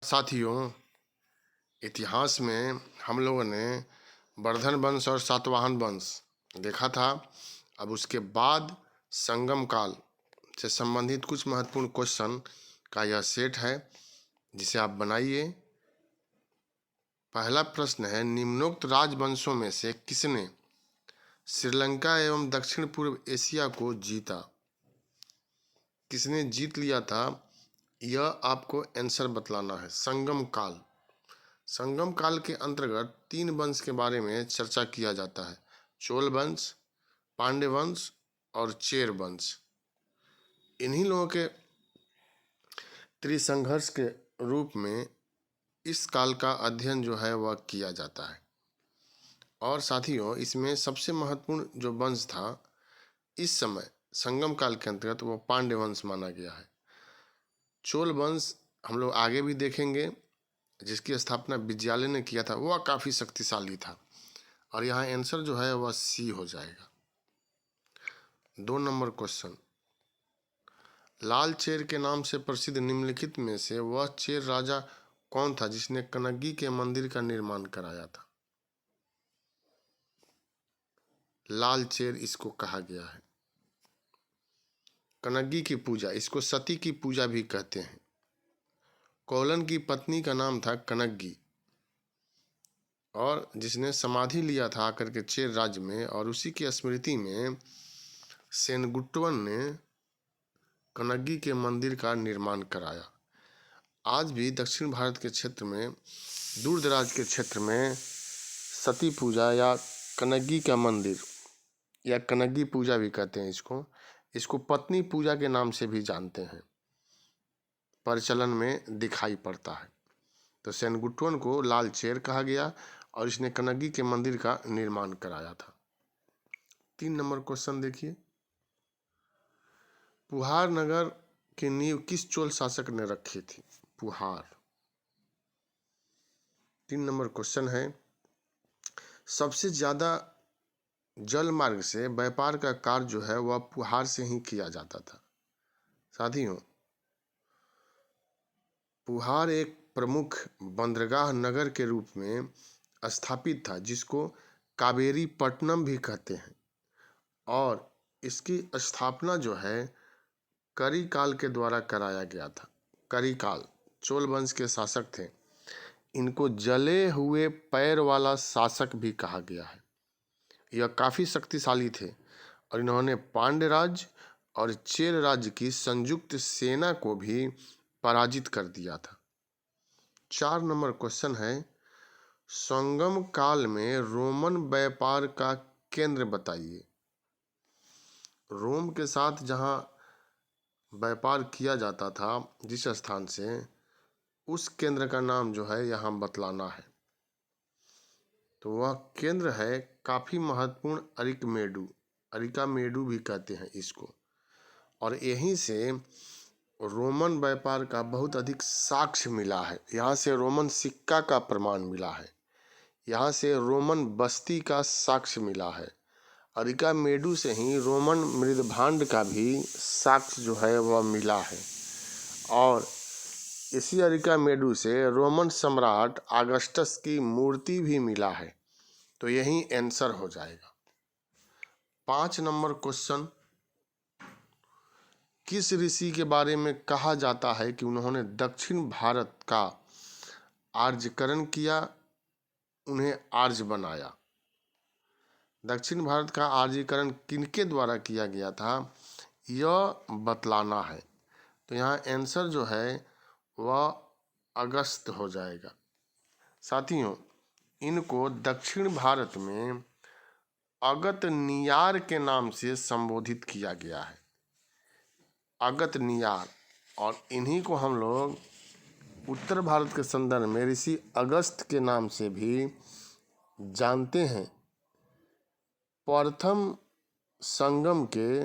साथियों, इतिहास में हम लोगों ने वर्धन वंश और सातवाहन वंश देखा था। अब उसके बाद संगम काल से संबंधित कुछ महत्वपूर्ण क्वेश्चन का यह सेट है, जिसे आप बनाइए। पहला प्रश्न है, निम्नोक्त राजवंशों में से किसने श्रीलंका एवं दक्षिण पूर्व एशिया को जीता? किसने जीत लिया था, यह आपको आंसर बतलाना है। संगम काल के अंतर्गत 3 वंश के बारे में चर्चा किया जाता है: चोल वंश, पांड्य वंश और चेर वंश। इन्हीं लोगों के त्रिसंघर्ष के रूप में इस काल का अध्ययन जो है वह किया जाता है। और साथियों, इसमें सबसे महत्वपूर्ण जो वंश था इस समय संगम काल के अंतर्गत, वो पांड्य वंश माना गया है। चोल वंश हम लोग आगे भी देखेंगे, जिसकी स्थापना विजयालय ने किया था। वह काफ़ी शक्तिशाली था। और यहाँ आंसर जो है वह सी हो जाएगा। 2 नंबर क्वेश्चन, लाल चेर के नाम से प्रसिद्ध निम्नलिखित में से वह चेर राजा कौन था जिसने कनग्गी के मंदिर का निर्माण कराया था? लाल चेर इसको कहा गया है। कनग्गी की पूजा, इसको सती की पूजा भी कहते हैं। कोलन की पत्नी का नाम था कनग्गी, और जिसने समाधि लिया था आकर के चेर राज्य में, और उसी की स्मृति में सेनगुट्टवन ने कनग्गी के मंदिर का निर्माण कराया। आज भी दक्षिण भारत के क्षेत्र में, दूर दराज के क्षेत्र में सती पूजा या कनग्गी का मंदिर या कनग्गी पूजा भी कहते हैं इसको पत्नी पूजा के नाम से भी जानते हैं, प्रचलन में दिखाई पड़ता है। तो सेनगुट्टवन को लाल चेर कहा गया और इसने कनग्गी के मंदिर का निर्माण कराया था। 3 नंबर क्वेश्चन देखिए, पुहार नगर की नींव किस चोल शासक ने रखी थी? पुहार। 3 नंबर क्वेश्चन है, सबसे ज्यादा जल मार्ग से व्यापार का कार्य जो है वह पुहार से ही किया जाता था। साथियों, पुहार एक प्रमुख बंदरगाह नगर के रूप में स्थापित था, जिसको कावेरी पट्टनम भी कहते हैं। और इसकी स्थापना जो है करिकाल के द्वारा कराया गया था। करिकाल चोल वंश के शासक थे। इनको जले हुए पैर वाला शासक भी कहा गया है। यह काफ़ी शक्तिशाली थे और इन्होंने पांड्य राज्य और चेर राज्य की संयुक्त सेना को भी पराजित कर दिया था। 4 नंबर क्वेश्चन है, संगम काल में रोमन व्यापार का केंद्र बताइए। रोम के साथ जहाँ व्यापार किया जाता था, जिस स्थान से, उस केंद्र का नाम जो है यहाँ बतलाना है। तो वह केंद्र है काफ़ी महत्वपूर्ण अरिकमेडु, अरिकामेडु भी कहते हैं इसको। और यहीं से रोमन व्यापार का बहुत अधिक साक्ष्य मिला है। यहाँ से रोमन सिक्का का प्रमाण मिला है। यहाँ से रोमन बस्ती का साक्ष्य मिला है। अरिकामेडु से ही रोमन मृदभांड का भी साक्ष्य जो है वह मिला है। और इसी अरिकामेडु से रोमन सम्राट ऑगस्टस की मूर्ति भी मिला है। तो यही आंसर हो जाएगा। 5 नंबर क्वेश्चन, किस ऋषि के बारे में कहा जाता है कि उन्होंने दक्षिण भारत का आर्यकरण किया, उन्हें आर्य बनाया? दक्षिण भारत का आर्यकरण किनके द्वारा किया गया था, यह बतलाना है। तो यहाँ आंसर जो है वह अगस्त हो जाएगा। साथियों, इनको दक्षिण भारत में अगत नियार के नाम से संबोधित किया गया है। अगत नियार। और इन्हीं को हम लोग उत्तर भारत के संदर्भ में ऋषि अगस्त के नाम से भी जानते हैं। प्रथम संगम के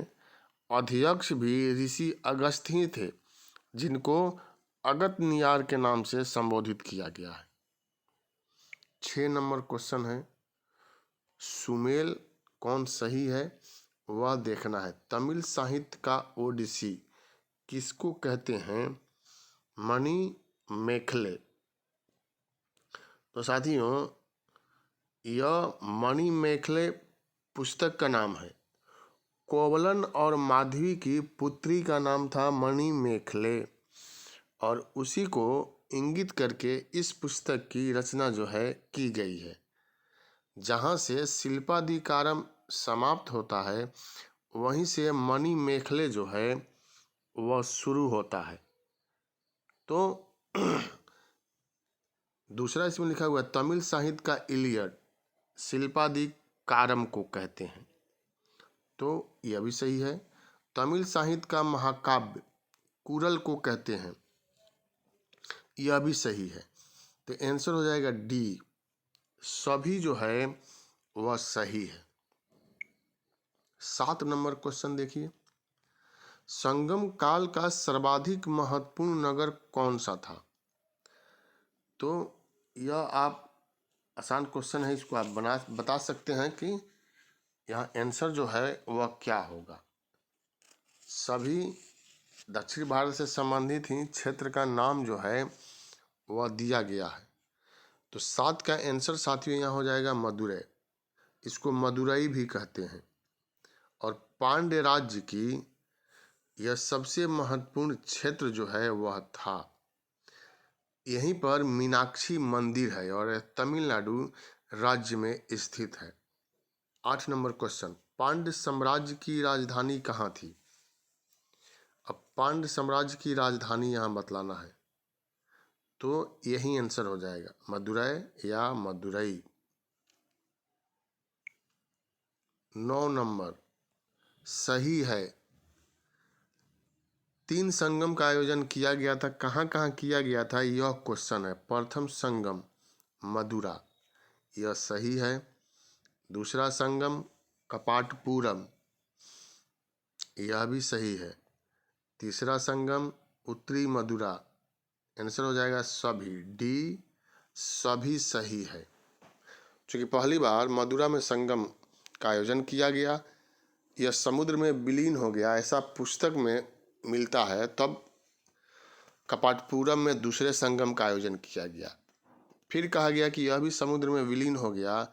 अध्यक्ष भी ऋषि अगस्त ही थे, जिनको अगत नियार के नाम से संबोधित किया गया है। 6 नंबर क्वेश्चन है, सुमेल कौन सही है वह देखना है। तमिल साहित्य का ओडिसी किसको कहते हैं? मणि मेखले। तो साथियों, यह मणि मेखले पुस्तक का नाम है। कोवलन और माधवी की पुत्री का नाम था मणि मेखले, और उसी को इंगित करके इस पुस्तक की रचना जो है की गई है। जहाँ से शिल्पादिकारम समाप्त होता है, वहीं से मणि मेखले जो है वह शुरू होता है। तो दूसरा इसमें लिखा हुआ है, तमिल साहित्य का इलियड शिल्पादिकारम को कहते हैं। तो यह भी सही है। तमिल साहित्य का महाकाव्य कुरल को कहते हैं। यह भी सही है। तो आंसर हो जाएगा डी, सभी जो है वह सही है। 7 नंबर क्वेश्चन देखिए, संगम काल का सर्वाधिक महत्वपूर्ण नगर कौन सा था? तो यह आप आसान क्वेश्चन है, इसको आप बता सकते हैं कि यहाँ आंसर जो है वह क्या होगा। सभी दक्षिण भारत से संबंधित ही क्षेत्र का नाम जो है वह दिया गया है। तो 7 का आंसर साथियों यहाँ हो जाएगा मदुरै। इसको मदुरई भी कहते हैं। और पांड्य राज्य की यह सबसे महत्वपूर्ण क्षेत्र जो है वह था। यहीं पर मीनाक्षी मंदिर है और यह तमिलनाडु राज्य में स्थित है। 8 नंबर क्वेश्चन, पांड्य साम्राज्य की राजधानी कहाँ थी? अब पांड्य साम्राज्य की राजधानी यहाँ बतलाना है, तो यही आंसर हो जाएगा, मदुरै या मदुरई। 9 नंबर सही है। 3 संगम का आयोजन किया गया था, कहाँ कहाँ किया गया था यह क्वेश्चन है। प्रथम संगम मदुरा, यह सही है। दूसरा संगम कपाटपुरम, यह भी सही है। तीसरा संगम उत्तरी मदुरा, आंसर हो जाएगा सभी, डी सभी सही है। क्योंकि पहली बार मदुरा में संगम का आयोजन किया गया, यह समुद्र में विलीन हो गया ऐसा पुस्तक में मिलता है, तब कपाटपुरम में दूसरे संगम का आयोजन किया गया। फिर कहा गया कि यह भी समुद्र में विलीन हो गया,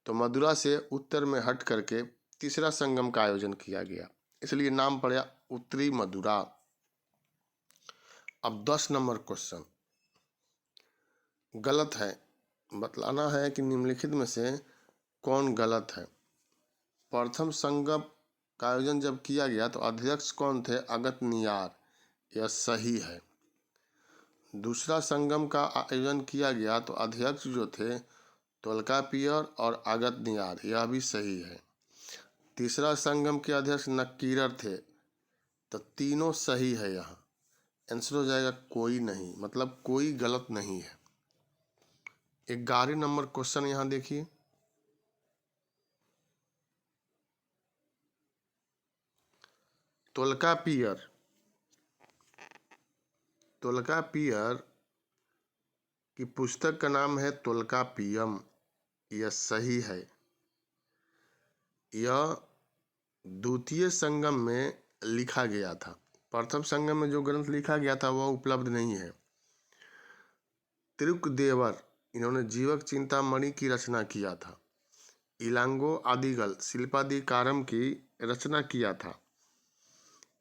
तो मदुरा से उत्तर में हट करके तीसरा संगम का आयोजन किया गया, इसलिए नाम पड़ा उत्तरी मदुरा। अब 10 नंबर क्वेश्चन गलत है, बतलाना है कि निम्नलिखित में से कौन गलत है। प्रथम संगम का आयोजन जब किया गया तो अध्यक्ष कौन थे? अगस्त्यनियार, यह सही है। दूसरा संगम का आयोजन किया गया तो अध्यक्ष जो थे तोल्कापियर और अगस्त्यनियार, यह भी सही है। तीसरा संगम के अध्यक्ष नक्कीरर थे, तो तीनों सही है। यहाँ आंसर हो जाएगा कोई नहीं, मतलब कोई गलत नहीं है। 11 नंबर क्वेश्चन यहाँ देखिए, तोल्कापियर की पुस्तक का नाम है तोल्कापियम, यह सही है। यह द्वितीय संगम में लिखा गया था। प्रथम संगम में जो ग्रंथ लिखा गया था वह उपलब्ध नहीं है। तिरुकदेवर, इन्होंने जीवक चिंतामणि की रचना किया था। इलांगो आदिगल शिल्पादिकारम की रचना किया था।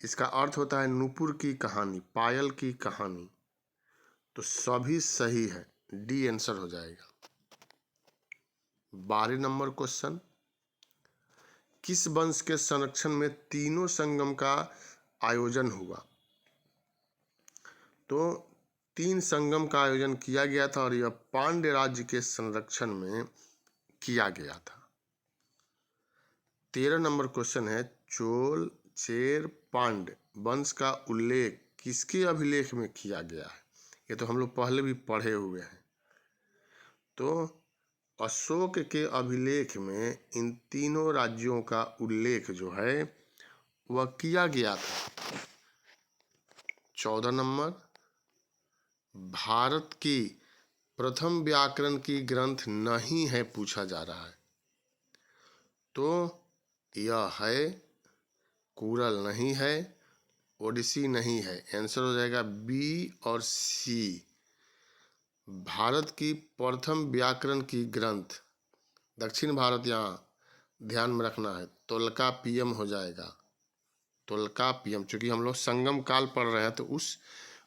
इसका अर्थ होता है नूपुर की कहानी, पायल की कहानी। तो सभी सही है, डी आंसर हो जाएगा। 12 नंबर क्वेश्चन, किस वंश के संरक्षण में तीनों संगम का आयोजन हुआ? तो 3 संगम का आयोजन किया गया था और यह पांड्य राज्य के संरक्षण में किया गया था। 13 नंबर क्वेश्चन है, चोल चेर पांड्य वंश का उल्लेख किसके अभिलेख में किया गया है? ये तो हम लोग पहले भी पढ़े हुए हैं। तो अशोक के अभिलेख में इन तीनों राज्यों का उल्लेख जो है वह किया गया था। 14 नंबर, भारत की प्रथम व्याकरण की ग्रंथ नहीं है पूछा जा रहा है, तो यह है कुरल नहीं है, ओडिसी नहीं है, आंसर हो जाएगा बी और सी, भारत की प्रथम व्याकरण की ग्रंथ, दक्षिण भारत यहाँ ध्यान में रखना है, तोल्काप्पियम हो जाएगा। तोल्काप्पियम, चूंकि हम लोग संगम काल पढ़ रहे हैं तो उस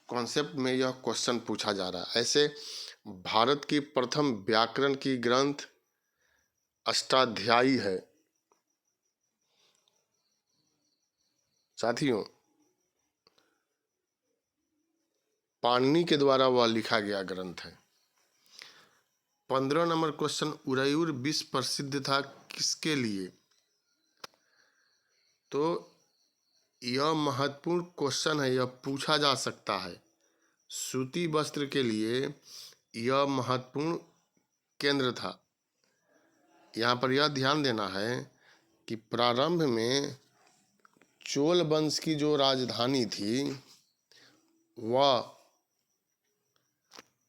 कॉन्सेप्ट में यह क्वेश्चन पूछा जा रहा है। ऐसे भारत की प्रथम व्याकरण की ग्रंथ अष्टाध्यायी है। साथियों, पाणिनि के द्वारा वह लिखा गया ग्रंथ है। 15 नंबर क्वेश्चन, उरयूर विश्व प्रसिद्ध था किसके लिए? तो यह महत्वपूर्ण क्वेश्चन है, यह पूछा जा सकता है। सूती वस्त्र के लिए यह महत्वपूर्ण केंद्र था। यहाँ पर यह ध्यान देना है कि प्रारंभ में चोल वंश की जो राजधानी थी वह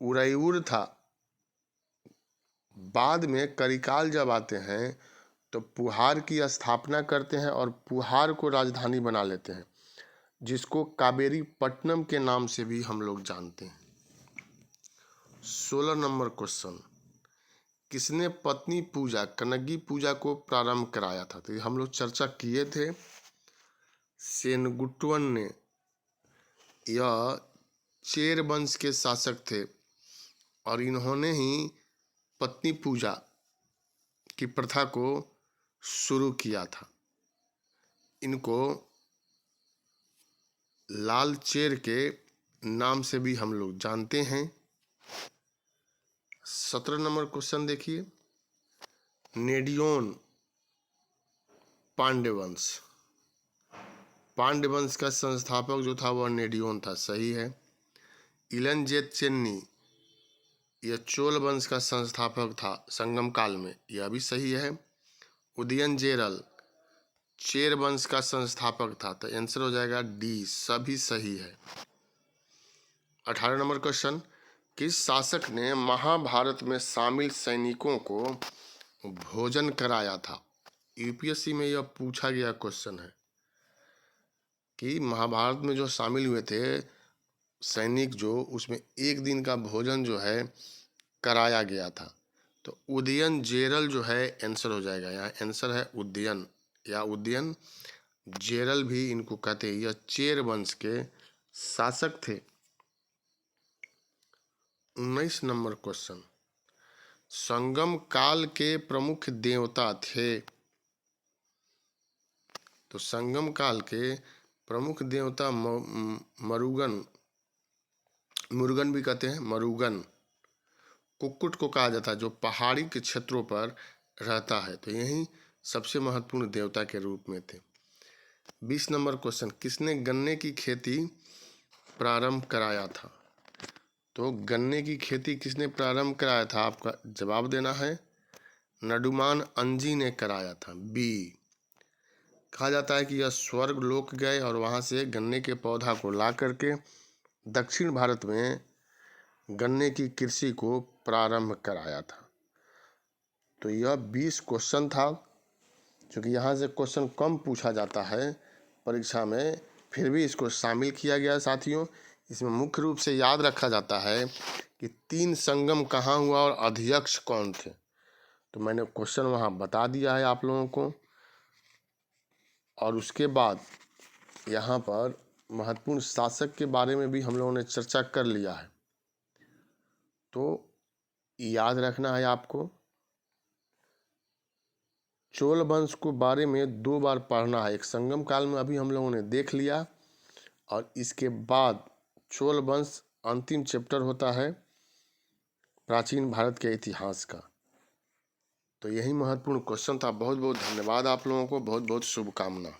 उरयूर था। बाद में करिकाल जब आते हैं तो पुहार की स्थापना करते हैं और पुहार को राजधानी बना लेते हैं, जिसको कावेरी पट्टनम के नाम से भी हम लोग जानते हैं। 16 नंबर क्वेश्चन, किसने पत्नी पूजा, कनगी पूजा को प्रारंभ कराया था? तो ये हम लोग चर्चा किए थे। सेनगुट्टवन ने, यह चेर वंश के शासक थे और इन्होंने ही पत्नी पूजा की प्रथा को शुरू किया था। इनको लाल चेर के नाम से भी हम लोग जानते हैं। 17 नंबर क्वेश्चन देखिए, नेडियोन पांड्यवंश, पांड्यवंश का संस्थापक जो था वह नेडियोन था, सही है। इलनजेत चेन्नी, यह चोल वंश का संस्थापक था संगम काल में, यह भी सही है। उदयनजेरल चेर वंश का संस्थापक था, तो आंसर हो जाएगा डी, सभी सही है। 18 नंबर क्वेश्चन, किस शासक ने महाभारत में शामिल सैनिकों को भोजन कराया था? यूपीएससी में यह पूछा गया क्वेश्चन है कि महाभारत में जो शामिल हुए थे सैनिक, जो उसमें एक दिन का भोजन जो है कराया गया था। तो उदयन जेरल जो है आंसर हो जाएगा। यहाँ आंसर है उदयन या उदयन जेरल भी इनको कहते हैं। यह चेर वंश के शासक थे। 19 नंबर क्वेश्चन, संगम काल के प्रमुख देवता थे? तो संगम काल के प्रमुख देवता मरुगन, मुरुगन भी कहते हैं, मरुगन, कुक्कुट को कहा जाता है जो पहाड़ी के क्षेत्रों पर रहता है, तो यही सबसे महत्वपूर्ण देवता के रूप में थे। 20 नंबर क्वेश्चन, किसने गन्ने की खेती प्रारंभ कराया था? तो गन्ने की खेती किसने प्रारंभ कराया था, आपका जवाब देना है। नडुमान अंजी ने कराया था, बी। कहा जाता है कि यह स्वर्ग लोक गए और वहाँ से गन्ने के पौधा को ला करके दक्षिण भारत में गन्ने की कृषि को प्रारंभ कराया था। तो यह 20 क्वेश्चन था। क्योंकि यहाँ से क्वेश्चन कम पूछा जाता है परीक्षा में, फिर भी इसको शामिल किया गया साथियों। इसमें मुख्य रूप से याद रखा जाता है कि 3 संगम कहाँ हुआ और अध्यक्ष कौन थे। तो मैंने क्वेश्चन वहाँ बता दिया है आप लोगों को। और उसके बाद यहाँ पर महत्वपूर्ण शासक के बारे में भी हम लोगों ने चर्चा कर लिया है। तो याद रखना है आपको, चोल वंश को बारे में 2 बार पढ़ना है। एक संगम काल में अभी हम लोगों ने देख लिया, और इसके बाद चोल वंश अंतिम चैप्टर होता है प्राचीन भारत के इतिहास का। तो यही महत्वपूर्ण क्वेश्चन था। बहुत बहुत धन्यवाद आप लोगों को, बहुत बहुत शुभकामना।